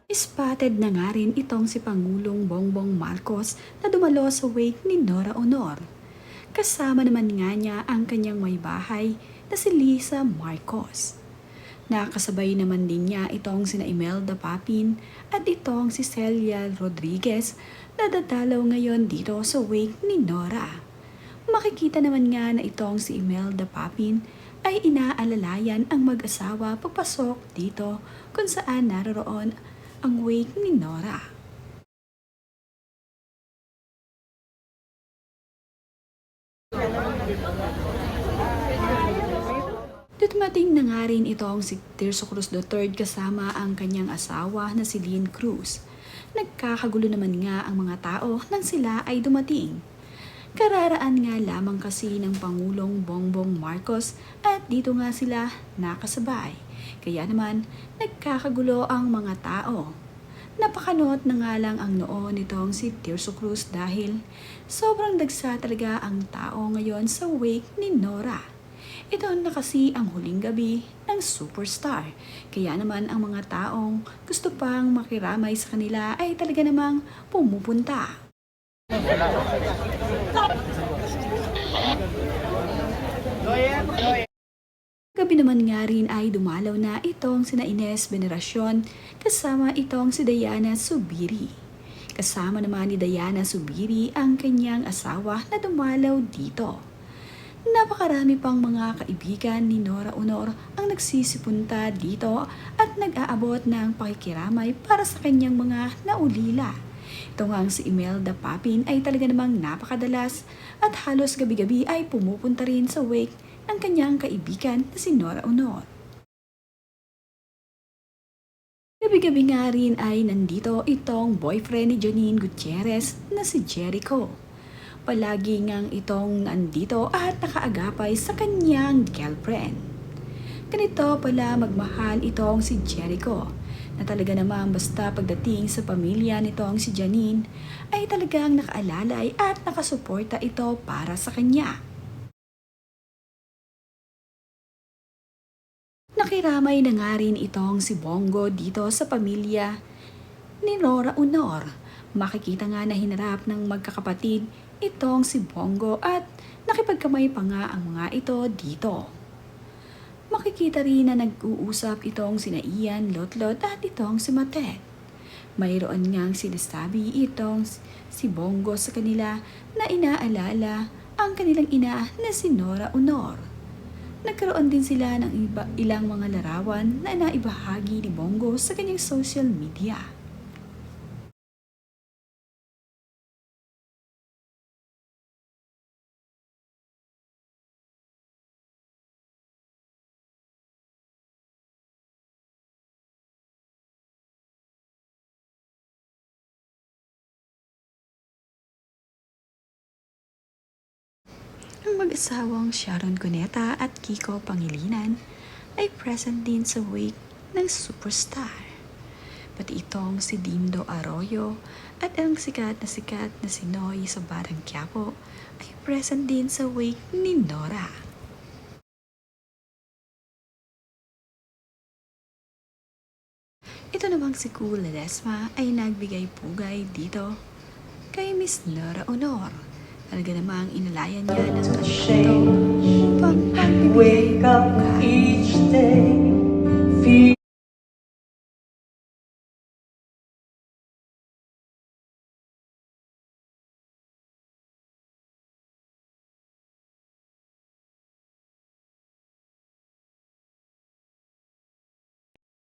Spotted na nga rin itong si Pangulong Bongbong Marcos na dumalo sa wake ni Nora Honor. Kasama naman nga niya ang kanyang may bahay na si Lisa Marcos. Nakasabay naman din niya itong sina Imelda Papin at itong si Celia Rodriguez na dadalaw ngayon dito sa wake ni Nora. Makikita naman nga na itong si Imelda Papin ay inaalalayan ang mag-asawa papasok dito kung saan naroroon ang wake ni Nora. Dumating na nga rin itong si Tirso Cruz III kasama ang kanyang asawa na si Lynn Cruz. Nagkakagulo naman nga ang mga tao nang sila ay dumating. Kararaan nga lamang kasi ng Pangulong Bongbong Marcos at dito nga sila nakasabay. Kaya naman nagkakagulo ang mga tao. Napakanot na nga lang ang noo nitong si Tirso Cruz dahil sobrang dagsa talaga ang tao ngayon sa wake ni Nora. Ito na kasi ang huling gabi ng superstar. Kaya naman ang mga taong gusto pang makiramay sa kanila ay talaga namang pumupunta. Gabi naman nga rin ay dumalaw na itong sina Ines Veneracion kasama itong si Diana Zubiri. Kasama naman ni Diana Zubiri ang kanyang asawa na dumalaw dito. Napakarami pang mga kaibigan ni Nora Honor ang nagsisipunta dito at nag-aabot ng pakikiramay para sa kanyang mga naulila. Ito nga si Imelda Papin ay talaga namang napakadalas at halos gabi-gabi ay pumupunta rin sa wake ng kanyang kaibigan na si Nora Honor. Gabi-gabi nga rin ay nandito itong boyfriend ni Janine Gutierrez na si Jericho. Palagi ngang itong nandito at nakaagapay sa kanyang girlfriend. Ganito pala magmahal itong si Jericho na talaga namang basta pagdating sa pamilya nitong si Janine ay talagang nakaalalay at nakasuporta ito para sa kanya. Nakiramay na nga rin itong si Bongo dito sa pamilya ni Nora Honor. Makikita nga na hinarap ng magkakapatid itong si Bongo at nakipagkamay pa nga ang mga ito dito. Makikita rin na nag-uusap itong sina Ian, Lotlot at itong si Matet. Mayroon ngang sinasabi itong si Bongo sa kanila na inaalala ang kanilang ina na si Nora Honor. Nagkaroon din sila ng ilang mga larawan na naibahagi ni Bongo sa kanyang social media. Ang mag-asawang Sharon Cuneta at Kiko Pangilinan ay present din sa wake ng superstar. Pati itong si Dindo Arroyo at ang sikat na si Noy sa Barang Quiapo ay present din sa wake ni Nora. Ito namang si Cool Ledesma ay nagbigay pugay dito kay Miss Nora Honor. Talaga namang inalayan niya ng kanyang upang pagbibigay